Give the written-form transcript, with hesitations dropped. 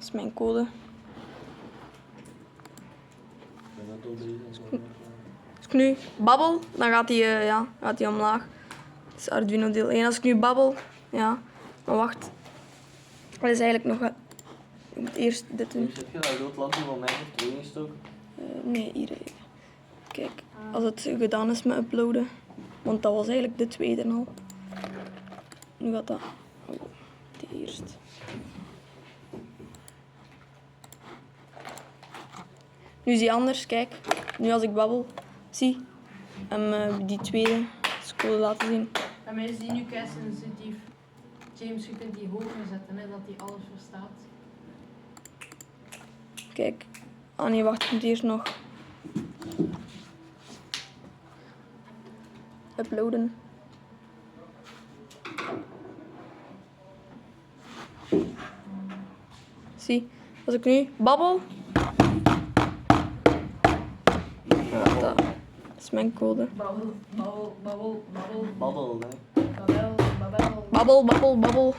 Dat is mijn code. Als ik nu babbel, dan gaat hij omlaag. Dat is Arduino deel 1. Als ik nu babbel, ja. Maar wacht. Dat is eigenlijk nog wat. Ik moet eerst dit doen. Heb je dat groot lampje van mij voor 2 ingestoken? Nee, hier even. Kijk, als het gedaan is met uploaden. Want dat was eigenlijk de tweede al. Nu gaat dat. Oh, de eerste. Nu is die anders, kijk. Nu als ik babbel, zie. En die tweede code laten zien. En mensen die nu kei sensitief. James, je kunt die hoger zetten, hè, dat hij alles verstaat. Kijk. Ah nee, wacht, ik moet eerst nog uploaden. Zie, als ik nu babbel. Dat is mijn code. Babbel, babbel, babbel, babbel. Babbel, hè. Babbel, babbel. Babbel, babbel, babbel.